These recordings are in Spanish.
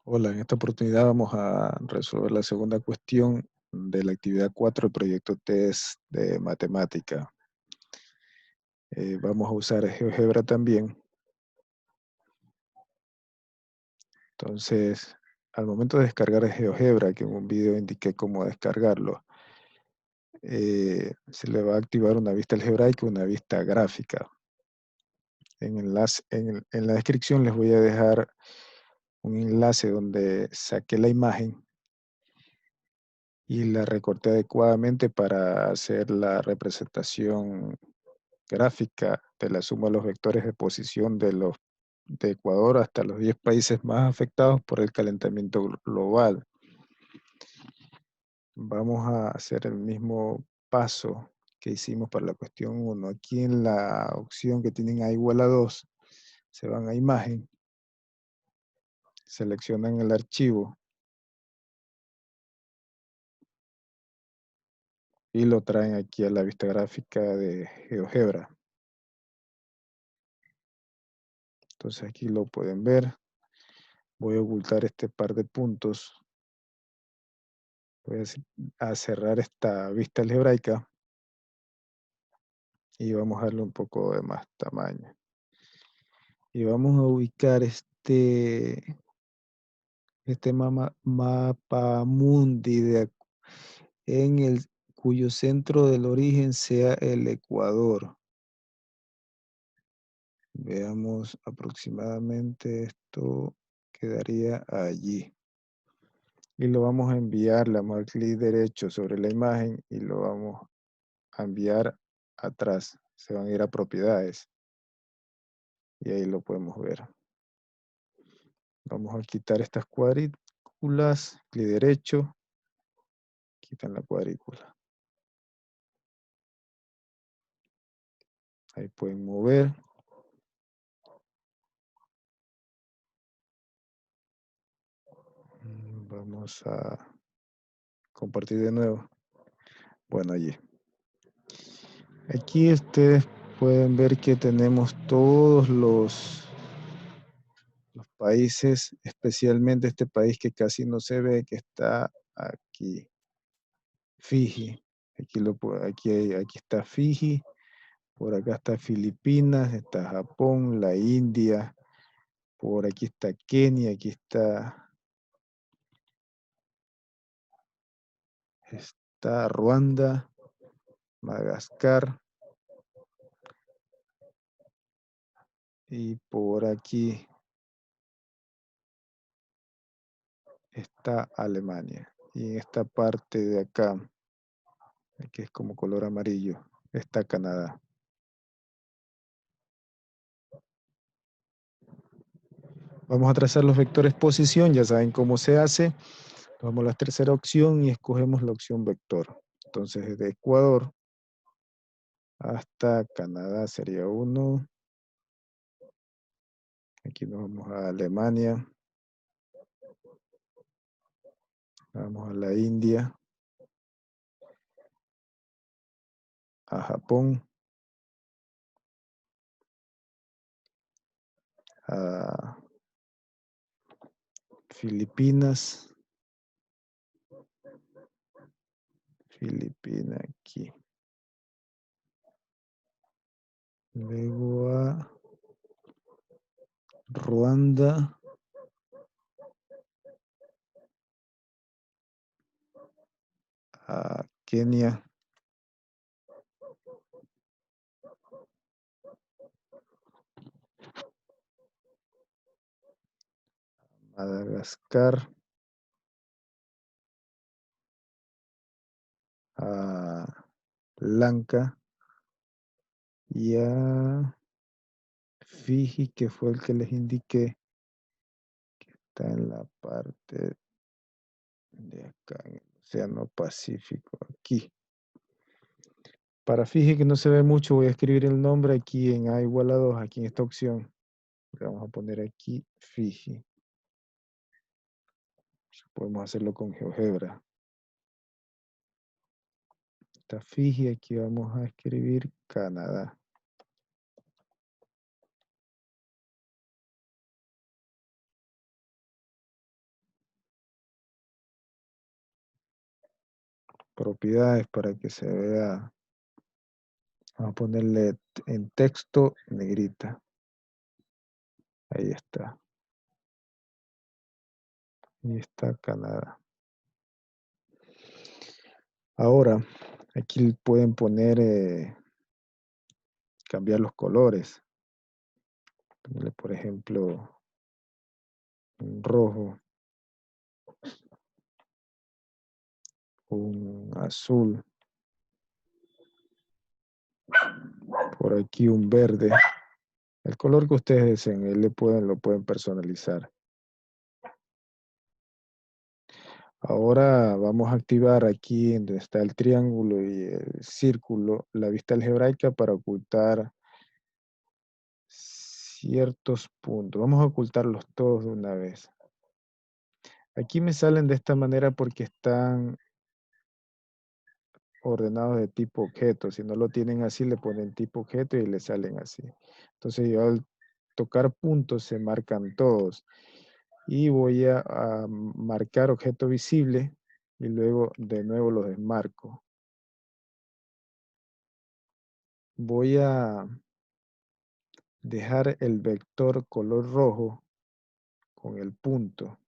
Hola, en esta oportunidad vamos a resolver la segunda cuestión de la actividad 4 del proyecto test de matemática. Vamos a usar GeoGebra también. Entonces, al momento de descargar GeoGebra, que en un video indiqué cómo descargarlo, se le va a activar una vista algebraica y una vista gráfica. En la descripción les voy a dejar un enlace donde saqué la imagen y la recorté adecuadamente para hacer la representación gráfica de la suma de los vectores de posición de Ecuador hasta los 10 países más afectados por el calentamiento global. Vamos a hacer el mismo paso que hicimos para la cuestión 1. Aquí en la opción que tienen A igual a 2, se van a imagen, seleccionan el archivo y lo traen aquí a la vista gráfica de GeoGebra. Entonces aquí lo pueden ver. Voy a ocultar este par de puntos. Voy a cerrar esta vista algebraica y vamos a darle un poco de más tamaño. Y vamos a ubicar este mapa mundi en el cuyo centro del origen sea el Ecuador. Veamos aproximadamente esto quedaría allí. Y lo vamos a enviar, le damos al clic derecho sobre la imagen y lo vamos a enviar atrás. Se van a ir a propiedades y ahí lo podemos ver. Vamos a quitar estas cuadrículas, clic derecho, quitan la cuadrícula. Ahí pueden mover. Vamos a compartir de nuevo. Bueno, allí. Aquí ustedes pueden ver que tenemos todos los países, especialmente este país que casi no se ve, que está aquí, Fiji. Aquí está Fiji, por acá está Filipinas, está Japón, la India, por aquí está Kenia, está Ruanda, Madagascar y por aquí está Alemania. Y en esta parte de acá, que es como color amarillo, está Canadá. Vamos a trazar los vectores posición, ya saben cómo se hace. Vamos a la tercera opción y escogemos la opción vector. Entonces, desde Ecuador hasta Canadá sería 1. Aquí nos vamos a Alemania. Vamos a la India. A Japón. A Filipinas. Filipinas aquí. Luego a Ruanda. A Kenia. Madagascar. A Lanka. Y a Fiji, que fue el que les indiqué. Está en la parte de acá, en el Océano Pacífico, aquí. Para Fiji, que no se ve mucho, voy a escribir el nombre aquí en A igual a 2, aquí en esta opción. Le vamos a poner aquí Fiji. Podemos hacerlo con GeoGebra. Está Fiji, aquí vamos a escribir Canadá. propiedades para que se vea. Vamos a ponerle en texto negrita. Ahí está. Ahí está Canadá. Ahora, aquí pueden poner, cambiar los colores. Ponerle, por ejemplo, un rojo, un azul, por aquí un verde. El color que ustedes deseen, ahí lo pueden personalizar. Ahora vamos a activar aquí donde está el triángulo y el círculo, la vista algebraica para ocultar ciertos puntos. Vamos a ocultarlos todos de una vez. Aquí me salen de esta manera porque están ordenados de tipo objeto. Si no lo tienen así, le ponen tipo objeto y le salen así. Entonces yo al tocar puntos se marcan todos. Y voy a marcar objeto visible y luego de nuevo los desmarco. Voy a dejar el vector color rojo con el punto.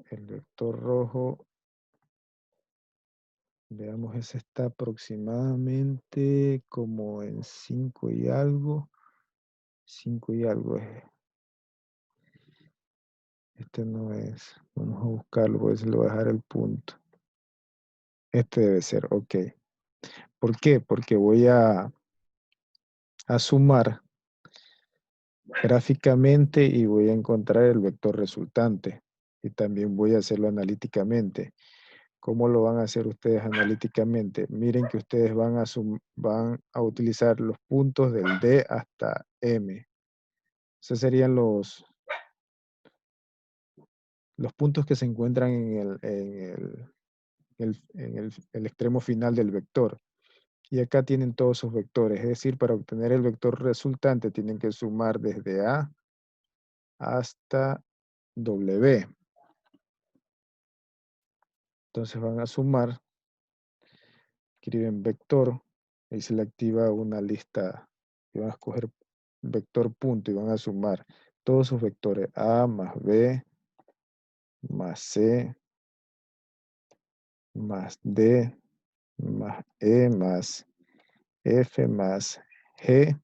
El vector rojo, veamos, ese está aproximadamente como en 5 y algo. 5 y algo es. Este no es. Vamos a buscarlo, por eso le voy a dejar el punto. Este debe ser, ok. ¿Por qué? Porque voy a sumar gráficamente y voy a encontrar el vector resultante. Y también voy a hacerlo analíticamente. ¿Cómo lo van a hacer ustedes analíticamente? Miren que ustedes van a utilizar los puntos del D hasta M. Esos serían los puntos que se encuentran en el extremo final del vector. Y acá tienen todos sus vectores. Es decir, para obtener el vector resultante tienen que sumar desde A hasta W. Entonces van a sumar, escriben vector, y se le activa una lista y van a escoger vector punto y van a sumar todos sus vectores A más B más C más D más E más F más G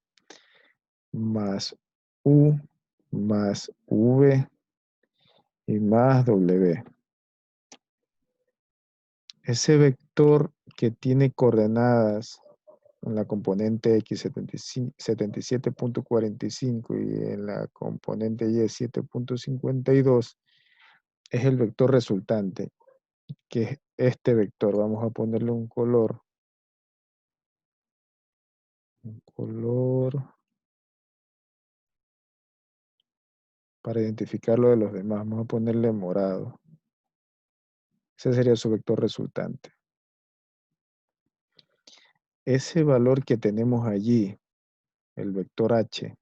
más U más V y más W. Ese vector que tiene coordenadas en la componente X 77.45 y en la componente Y 7.52 es el vector resultante, que es este vector. Vamos a ponerle un color para identificarlo de los demás. Vamos a ponerle morado. Ese sería su vector resultante. Ese valor que tenemos allí, el vector H,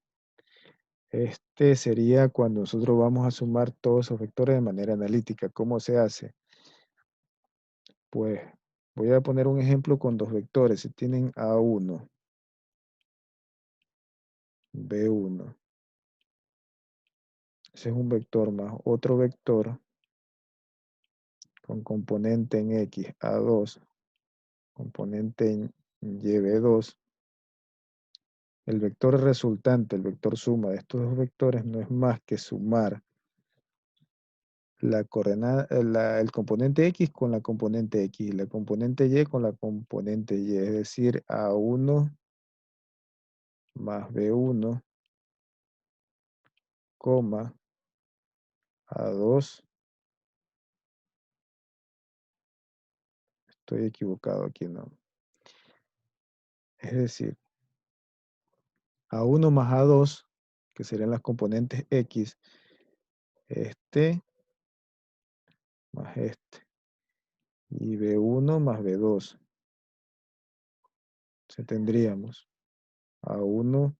este sería cuando nosotros vamos a sumar todos esos vectores de manera analítica. ¿Cómo se hace? Pues voy a poner un ejemplo con dos vectores. Si tienen A1, B1, ese es un vector más otro vector con componente en X, A2, componente en Y, B2. El vector resultante, el vector suma de estos dos vectores no es más que sumar la coordenada, el componente X con la componente X y la componente Y con la componente Y, es decir, A1 más B1, coma, A2, estoy equivocado aquí, ¿no? Es decir, A1 más A2, que serían las componentes X, este más este, y B1 más B2. Entonces tendríamos A1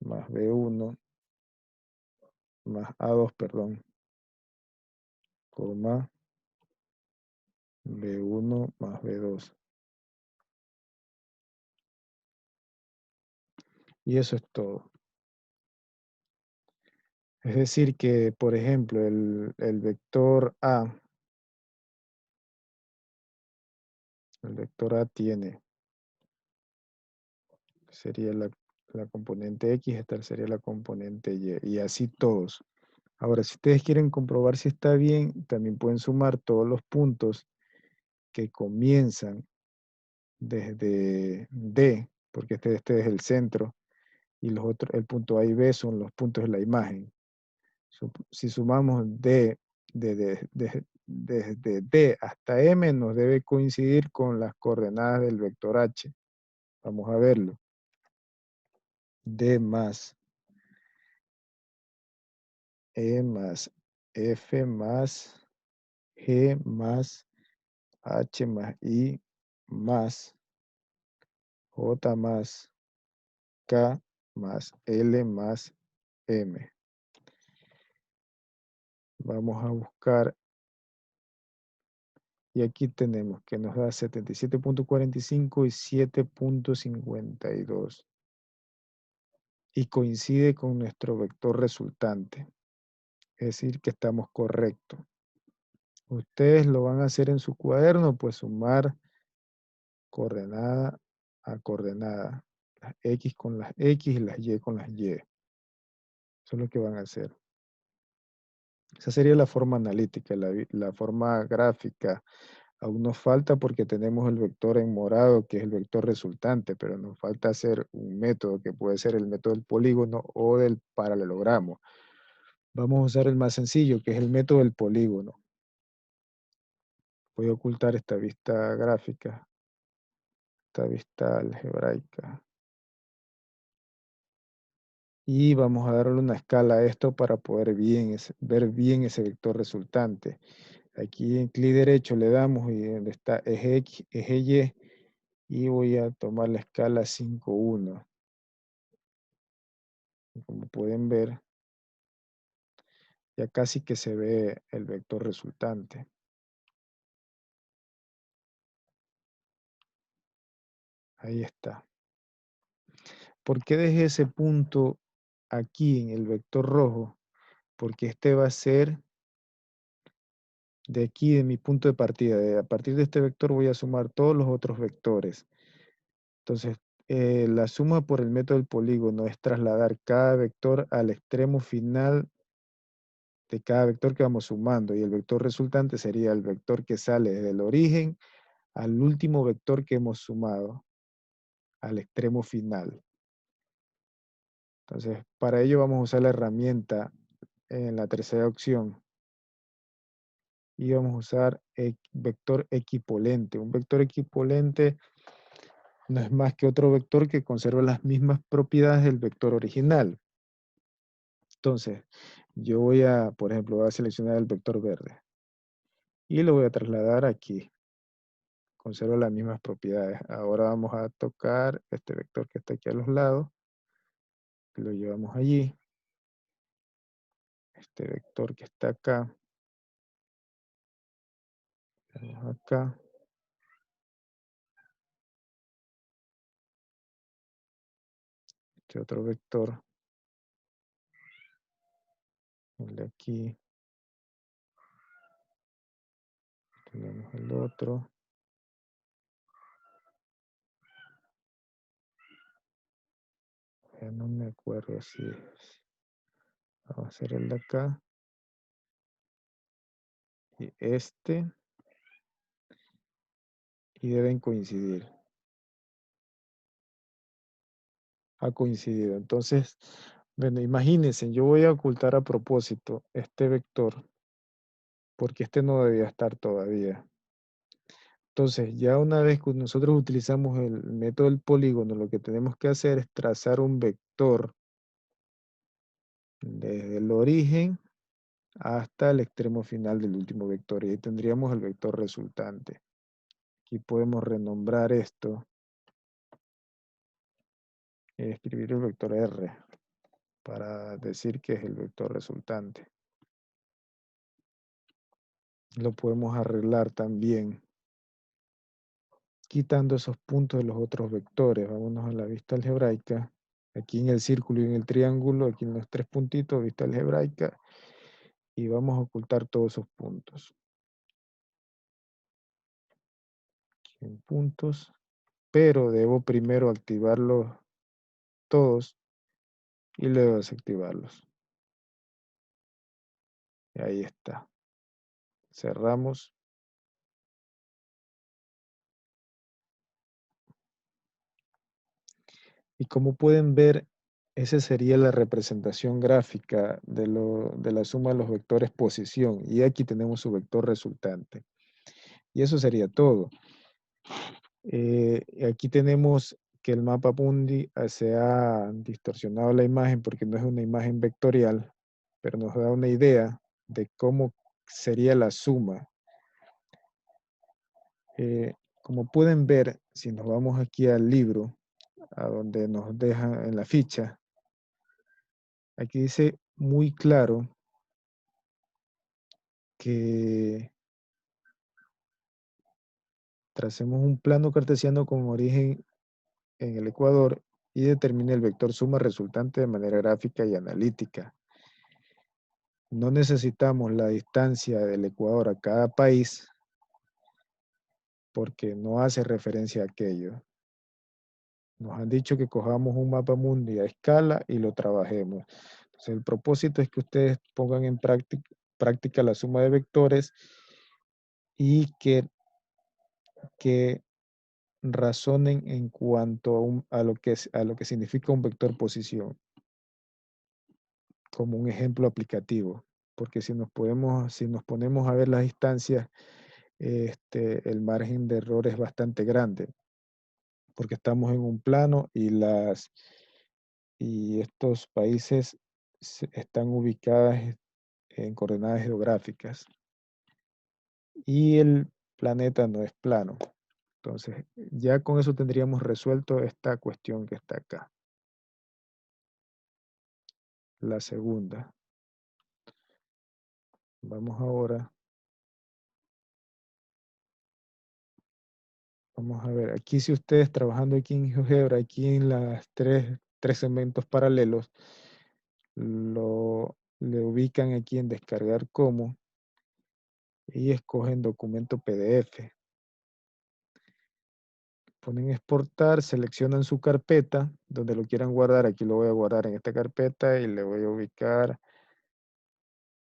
más B1 más A2, perdón, coma, B1 más B2. Y eso es todo. Es decir que, por ejemplo, el vector el vector A tiene, sería la componente X, esta sería la componente Y, y así todos. Ahora, si ustedes quieren comprobar si está bien, también pueden sumar todos los puntos que comienzan desde D, porque este es el centro, y los otros, el punto A y B son los puntos de la imagen. Si sumamos D desde D hasta M, nos debe coincidir con las coordenadas del vector H. Vamos a verlo. D más E más F más G más H más I más J más K más L más M. Vamos a buscar, y aquí tenemos que nos da 77.45 y 7.52. Y coincide con nuestro vector resultante. Es decir, que estamos correctos. Ustedes lo van a hacer en su cuaderno, pues sumar coordenada a coordenada. Las X con las X y las Y con las Y. Eso es lo que van a hacer. Esa sería la forma analítica, la forma gráfica. Aún nos falta porque tenemos el vector en morado, que es el vector resultante, pero nos falta hacer un método que puede ser el método del polígono o del paralelogramo. Vamos a usar el más sencillo, que es el método del polígono. Voy a ocultar esta vista gráfica, esta vista algebraica. Y vamos a darle una escala a esto para poder ver bien ese vector resultante. Aquí en clic derecho le damos y donde está eje X, eje Y voy a tomar la escala 5,1. Como pueden ver, ya casi que se ve el vector resultante. Ahí está. ¿Por qué dejé ese punto aquí en el vector rojo? Porque este va a ser de aquí, de mi punto de partida. A partir de este vector voy a sumar todos los otros vectores. Entonces, la suma por el método del polígono es trasladar cada vector al extremo final de cada vector que vamos sumando. Y el vector resultante sería el vector que sale desde el origen al último vector que hemos sumado, al extremo final. Entonces, para ello vamos a usar la herramienta en la tercera opción. Y vamos a usar vector equipolente. Un vector equipolente no es más que otro vector que conserva las mismas propiedades del vector original. Entonces, yo voy a, por ejemplo, voy a seleccionar el vector verde y lo voy a trasladar aquí. Conserva las mismas propiedades. Ahora vamos a tocar este vector que está aquí a los lados. Lo llevamos allí. Este vector que está acá. Vamos acá. Este otro vector. El de aquí. Tenemos el otro. Ya no me acuerdo si es. Vamos a hacer el de acá. Y este. Y deben coincidir. Ha coincidido. Entonces, bueno, imagínense, yo voy a ocultar a propósito este vector porque este no debía estar todavía. Entonces, ya una vez que nosotros utilizamos el método del polígono, lo que tenemos que hacer es trazar un vector desde el origen hasta el extremo final del último vector. Y ahí tendríamos el vector resultante. Aquí podemos renombrar esto y escribir el vector R para decir que es el vector resultante. lo podemos arreglar también, quitando esos puntos de los otros vectores. Vámonos a la vista algebraica. Aquí en el círculo y en el triángulo, aquí en los tres puntitos, vista algebraica, y vamos a ocultar todos esos puntos. Aquí en puntos, pero debo primero activarlos todos y luego desactivarlos. Y ahí está. Cerramos. Y como pueden ver, esa sería la representación gráfica de la suma de los vectores posición. Y aquí tenemos su vector resultante. Y eso sería todo. Aquí tenemos que el mapa mundi se ha distorsionado la imagen porque no es una imagen vectorial, pero nos da una idea de cómo sería la suma. Como pueden ver, si nos vamos aquí al libro, a donde nos deja en la ficha, aquí dice muy claro que tracemos un plano cartesiano con origen en el ecuador y determine el vector suma resultante de manera gráfica y analítica. No necesitamos la distancia del ecuador a cada país porque no hace referencia a aquello. Nos han dicho que cojamos un mapa mundi a escala y lo trabajemos. Entonces, el propósito es que ustedes pongan en práctica la suma de vectores y que razonen en cuanto a lo que significa un vector posición, como un ejemplo aplicativo. Porque si nos ponemos a ver las distancias, el margen de error es bastante grande, porque estamos en un plano y estos países están ubicadas en coordenadas geográficas y el planeta no es plano. Entonces, ya con eso tendríamos resuelto esta cuestión que está acá. La segunda. Vamos ahora. Vamos a ver, aquí si ustedes trabajando aquí en GeoGebra, aquí en las tres segmentos paralelos, le ubican aquí en descargar como y escogen documento PDF. Ponen exportar, seleccionan su carpeta, donde lo quieran guardar. Aquí lo voy a guardar en esta carpeta y le voy a ubicar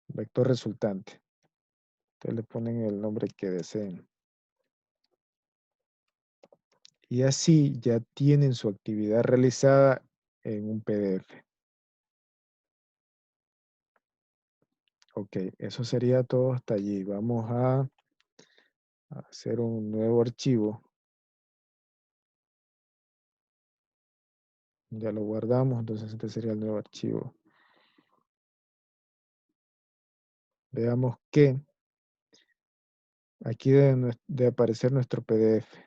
vector resultante. Ustedes le ponen el nombre que deseen. Y así ya tienen su actividad realizada en un PDF. Ok, eso sería todo hasta allí. Vamos a hacer un nuevo archivo. Ya lo guardamos, entonces este sería el nuevo archivo. Veamos que aquí debe de aparecer nuestro PDF.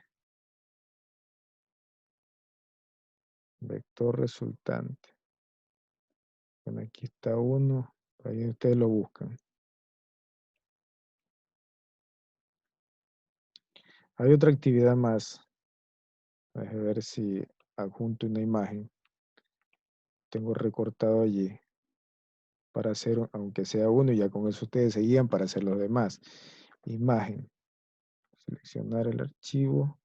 Vector resultante. Bueno, aquí está uno. Ahí ustedes lo buscan. Hay otra actividad más. A ver si adjunto una imagen. Tengo recortado allí para hacer, aunque sea uno, y ya con eso ustedes se guían para hacer los demás. Imagen. Seleccionar el archivo.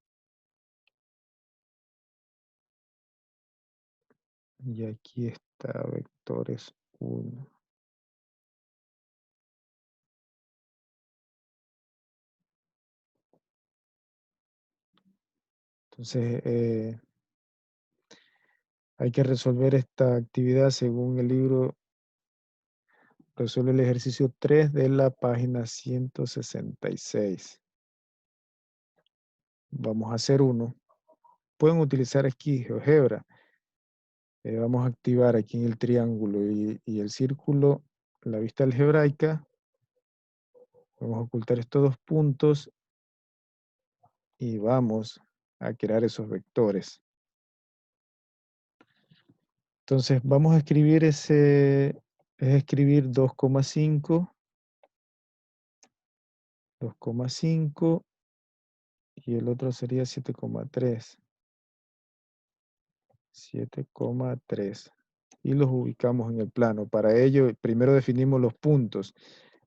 Y aquí está vectores 1. Entonces, hay que resolver esta actividad según el libro. Resuelve el ejercicio 3 de la página 166. Vamos a hacer uno. Pueden utilizar aquí GeoGebra. Vamos a activar aquí en el triángulo y el círculo la vista algebraica. Vamos a ocultar estos dos puntos y vamos a crear esos vectores. Entonces vamos a escribir es escribir 2,5 2,5 y el otro sería 7,3. 7,3. Y los ubicamos en el plano. Para ello, primero definimos los puntos.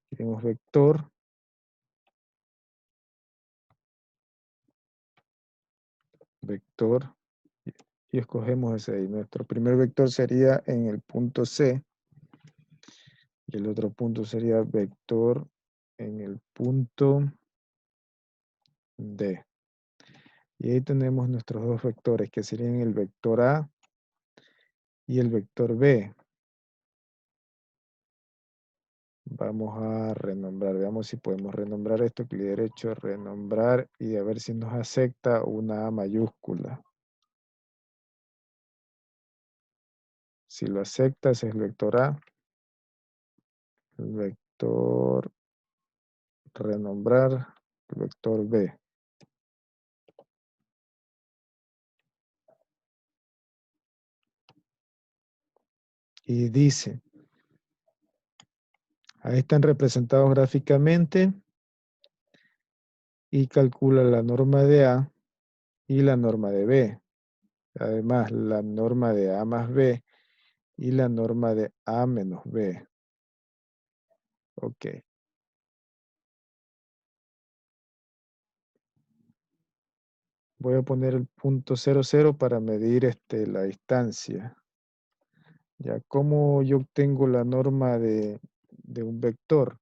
Tenemos vector, vector, y escogemos ese ahí. Nuestro primer vector sería en el punto C, y el otro punto sería vector en el punto D. Y ahí tenemos nuestros dos vectores, que serían el vector A y el vector B. Vamos a renombrar, veamos si podemos renombrar esto, clic derecho, renombrar y a ver si nos acepta una A mayúscula. Si lo acepta, ese es el vector A, el vector renombrar, el vector B. Y dice, ahí están representados gráficamente y calcula la norma de A y la norma de B. Además, la norma de A más B y la norma de A menos B. Ok. Voy a poner el punto 0,0 para medir la distancia. Ya, ¿cómo yo obtengo la norma de un vector?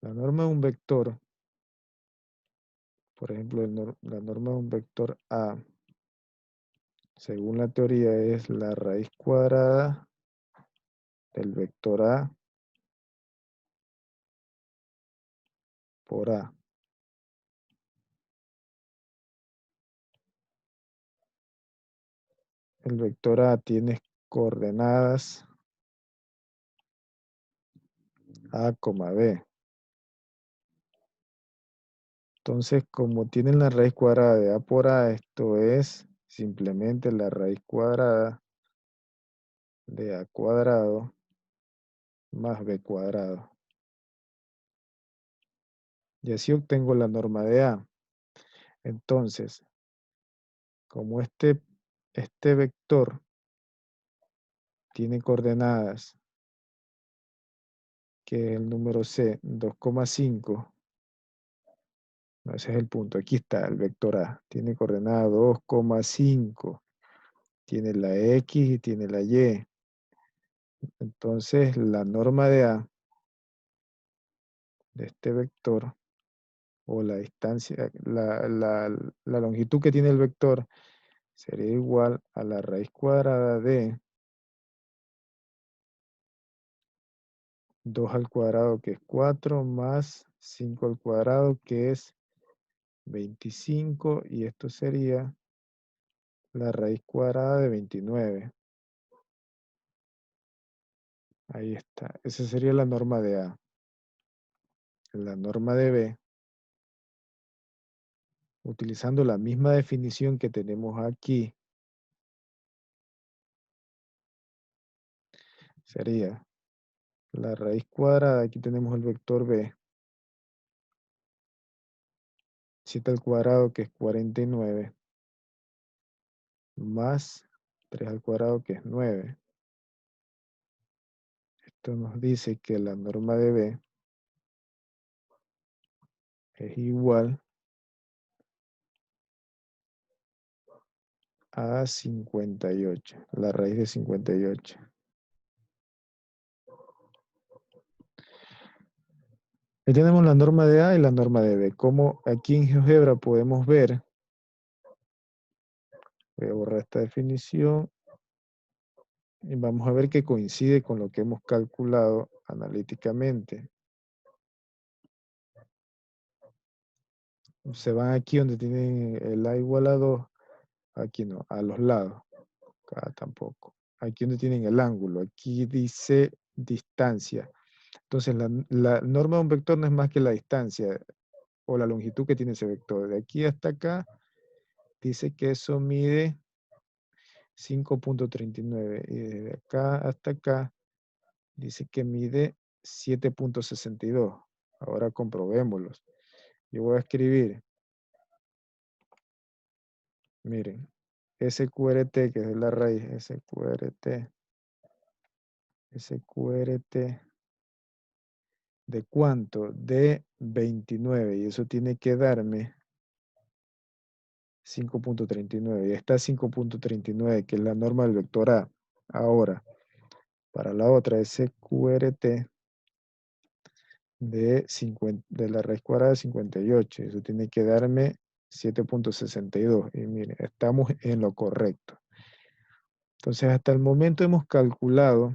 La norma de un vector, por ejemplo, la norma de un vector A, según la teoría, es la raíz cuadrada del vector A por A. El vector A tiene coordenadas A, B. Entonces, como tienen la raíz cuadrada de A por A, esto es simplemente la raíz cuadrada de A cuadrado más B cuadrado. Y así obtengo la norma de A. Entonces, como este vector tiene coordenadas, que es el número C, 2,5, no, ese es el punto, aquí está el vector A, tiene coordenada 2,5, tiene la X y tiene la Y. Entonces, la norma de A de este vector, o la distancia, la longitud que tiene el vector, sería igual a la raíz cuadrada de 2 al cuadrado, que es 4, más 5 al cuadrado, que es 25, y esto sería la raíz cuadrada de 29. Ahí está. Esa sería la norma de A. La norma de B, utilizando la misma definición que tenemos aquí, sería la raíz cuadrada, aquí tenemos el vector B, 7 al cuadrado, que es 49, más 3 al cuadrado, que es 9. Esto nos dice que la norma de B es igual a 58, la raíz de 58. Ahí tenemos la norma de A y la norma de B. Como aquí en GeoGebra podemos ver, voy a borrar esta definición y vamos a ver que coincide con lo que hemos calculado analíticamente. Se van aquí donde tienen el A igual a 2, aquí no, a los lados, acá tampoco. Aquí donde tienen el ángulo, aquí dice distancia. Entonces la norma de un vector no es más que la distancia o la longitud que tiene ese vector. De aquí hasta acá dice que eso mide 5,39 y desde acá hasta acá Dice que mide 7.62. Ahora comprobémoslos. Yo voy a escribir, miren, SQRT, que es la raíz, SQRT, ¿de cuánto? De 29. Y eso tiene que darme 5.39. Y está 5.39, que es la norma del vector A. Ahora, para la otra, SQRT de la raíz cuadrada de 58. Eso tiene que darme 7.62. Y miren, estamos en lo correcto. Entonces, hasta el momento hemos calculado,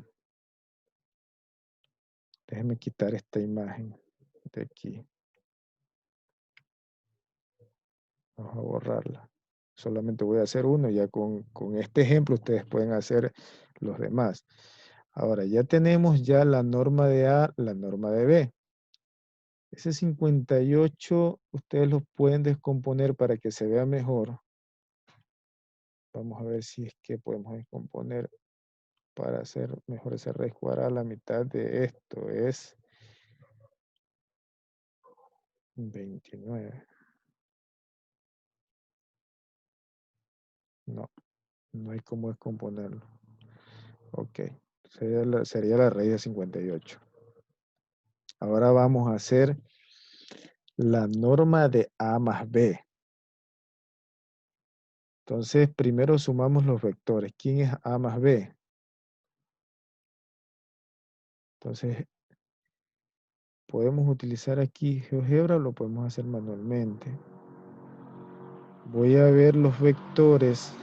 déjenme quitar esta imagen de aquí, vamos a borrarla. Solamente voy a hacer uno, ya con este ejemplo ustedes pueden hacer los demás. Ahora, ya tenemos ya la norma de A, la norma de B. Ese 58 ustedes lo pueden descomponer para que se vea mejor. Vamos a ver si es que podemos descomponer para hacer mejor esa raíz cuadrada. La mitad de esto es 29. No, no hay cómo descomponerlo. Ok, sería la raíz de 58. Ahora vamos a hacer la norma de A más B. Entonces, primero sumamos los vectores. ¿Quién es A más B? Entonces, podemos utilizar aquí GeoGebra o lo podemos hacer manualmente. Voy a ver los vectores.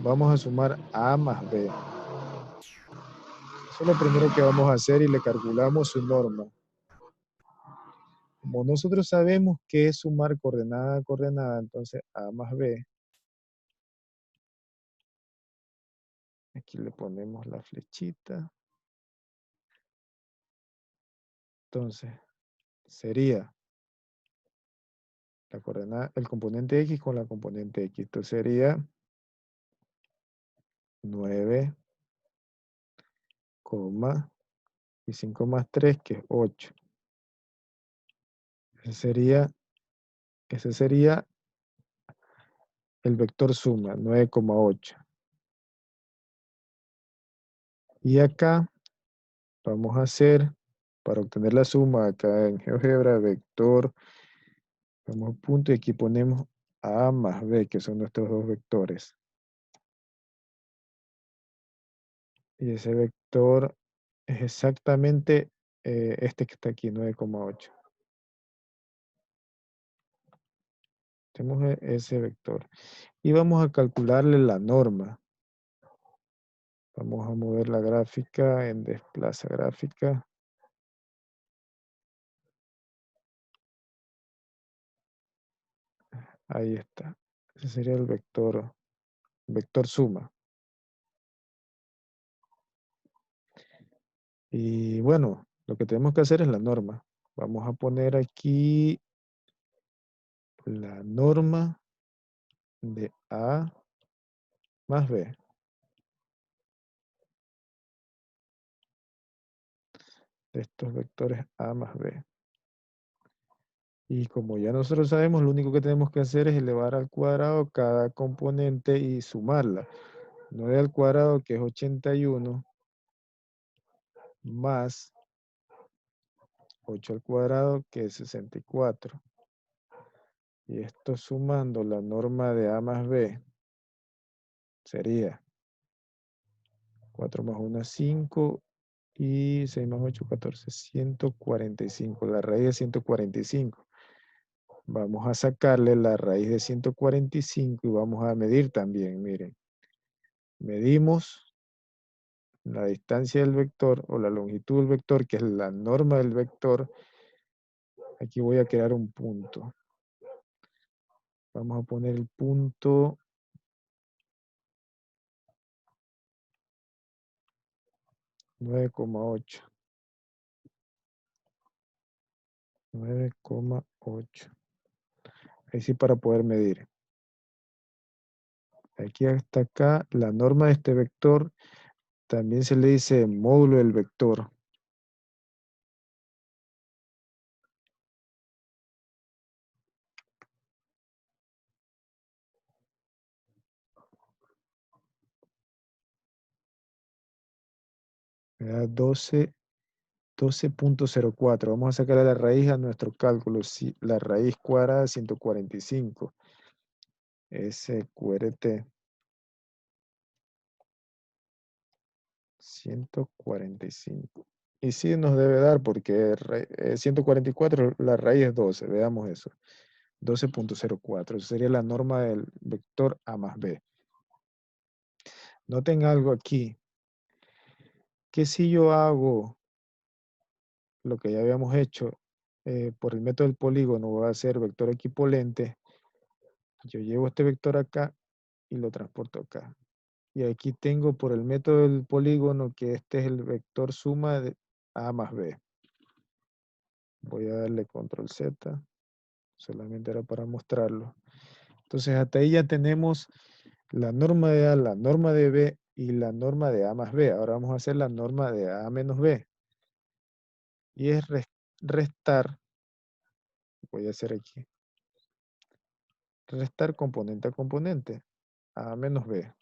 Vamos a sumar A más B. Eso es lo primero que vamos a hacer y le calculamos su norma. Como nosotros sabemos qué es sumar coordenada a coordenada, entonces A más B, aquí le ponemos la flechita. Entonces, sería la coordenada, el componente X con la componente X. Esto sería 9, y 5 más 3, que es 8. Ese sería, ese sería el vector suma, 9,8. Y acá vamos a hacer, para obtener la suma acá en GeoGebra, vector, vamos a punto y aquí ponemos A más B, que son nuestros dos vectores. Y ese vector es exactamente este que está aquí, 9,8. Tenemos ese vector. Y vamos a calcularle la norma. Vamos a mover la gráfica en desplaza gráfica. Ahí está. Ese sería el vector suma. Y bueno, lo que tenemos que hacer es la norma. Vamos a poner aquí la norma de A más B. De estos vectores A más B. Y como ya nosotros sabemos, lo único que tenemos que hacer es elevar al cuadrado cada componente y sumarla. 9 al cuadrado, que es 81, más 8 al cuadrado, que es 64. Y esto sumando la norma de A más B sería 4 más 1 es 5 y 6 más 8, 14, 145. La raíz de 145. Vamos a sacarle la raíz de 145 y vamos a medir también, miren. Medimos la distancia del vector o la longitud del vector, que es la norma del vector. Aquí voy a crear un punto. Vamos a poner el punto 9,8. 9,8. Ahí sí para poder medir. Aquí hasta acá, la norma de este vector también se le dice módulo del vector. Me da 12.04. Vamos a sacarle la raíz a nuestro cálculo. Si la raíz cuadrada de 145. SQRT 145. Y sí nos debe dar porque 144, la raíz es 12. Veamos eso. 12.04. Eso sería la norma del vector A más B. Noten algo aquí. Que si yo hago lo que ya habíamos hecho por el método del polígono, voy a hacer vector equipolente. Yo llevo este vector acá y lo transporto acá. Y aquí tengo por el método del polígono que este es el vector suma de A más B. Voy a darle control Z. Solamente era para mostrarlo. Entonces hasta ahí ya tenemos la norma de A, la norma de B y la norma de A más B. Ahora vamos a hacer la norma de A menos B. Y es restar, voy a hacer aquí, restar componente a componente, A menos B.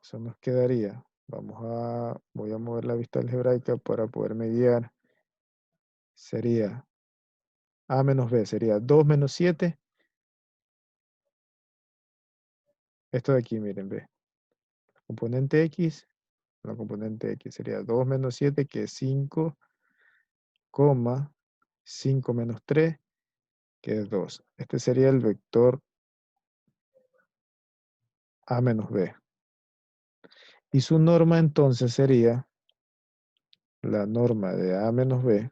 Eso nos quedaría. Voy a mover la vista algebraica para poder mediar. Sería A menos B, sería 2 menos 7. Esto de aquí, miren, B. Componente X, la componente X sería 2 menos 7, que es 5, 5 menos 3, que es 2. Este sería el vector A menos B. Y su norma entonces sería la norma de A menos B,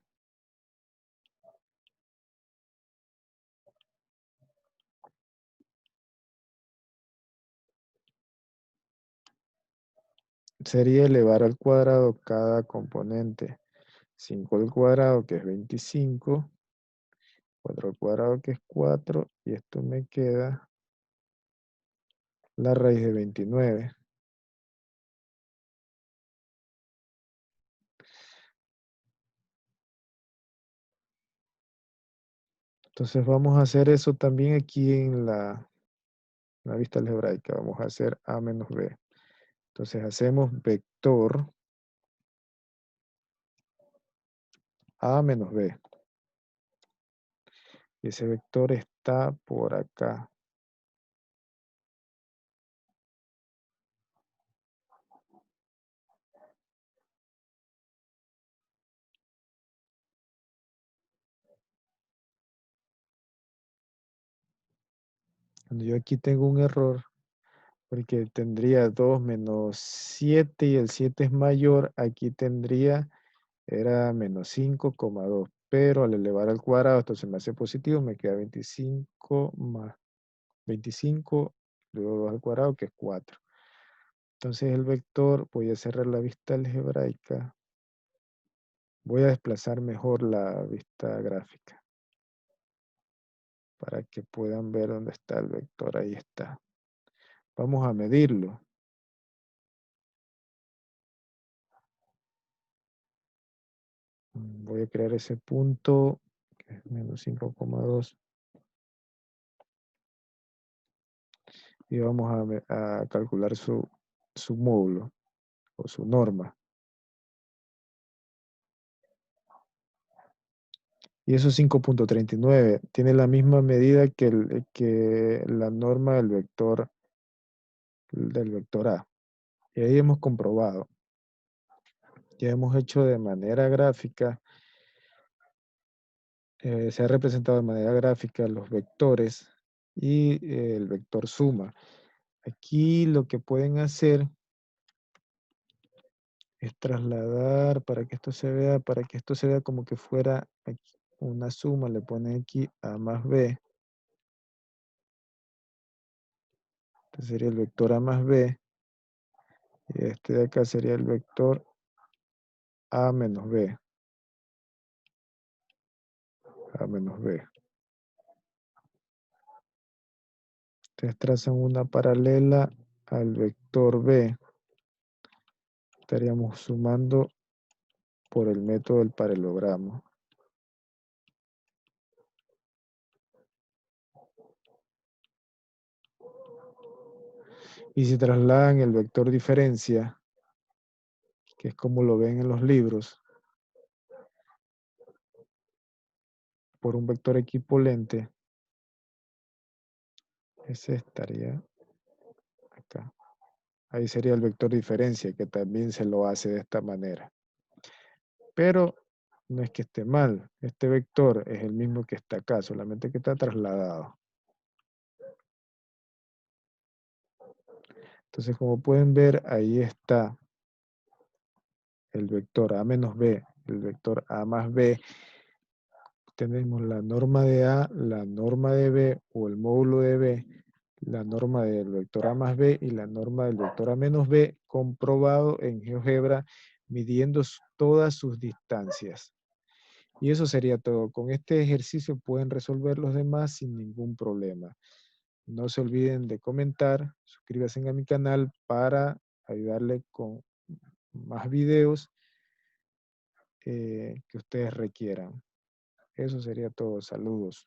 sería elevar al cuadrado cada componente. 5 al cuadrado, que es 25, 4 al cuadrado, que es 4, y esto me queda la raíz de 29. Entonces vamos a hacer eso también aquí en la vista algebraica. Vamos a hacer A menos B. Entonces hacemos vector A menos B. Y ese vector está por acá. Cuando yo aquí tengo un error, porque tendría 2 menos 7 y el 7 es mayor, aquí tendría, era menos 5,2. Pero al elevar al cuadrado, esto se me hace positivo, me queda 25 más 25, luego 2 al cuadrado, que es 4. Entonces el vector, voy a cerrar la vista algebraica. Voy a desplazar mejor la vista gráfica para que puedan ver dónde está el vector. Ahí está. Vamos a medirlo. Voy a crear ese punto, que es menos 5,2. Y vamos a calcular su módulo o su norma. Y eso es 5,39. Tiene la misma medida que la norma del vector A. Y ahí hemos comprobado. Ya hemos hecho de manera gráfica, se ha representado de manera gráfica los vectores y el vector suma. Aquí lo que pueden hacer es trasladar para que esto se vea como que fuera aquí una suma. Le ponen aquí A más B. Este sería el vector A más B. Y este de acá sería el vector A menos B. A menos B. Ustedes trazan una paralela al vector B. Estaríamos sumando por el método del paralelogramo. Y si trasladan el vector diferencia, que es como lo ven en los libros, por un vector equivalente, ese estaría acá. Ahí sería el vector diferencia, que también se lo hace de esta manera. Pero no es que esté mal. Este vector es el mismo que está acá, solamente que está trasladado. Entonces, como pueden ver, ahí está el vector A menos B, el vector A más B. Tenemos la norma de A, la norma de B o el módulo de B, la norma del vector A más B y la norma del vector A menos B, comprobado en GeoGebra midiendo todas sus distancias. Y eso sería todo. Con este ejercicio pueden resolver los demás sin ningún problema. No se olviden de comentar, suscríbanse a mi canal para ayudarle con más videos que ustedes requieran. Eso sería todo. Saludos.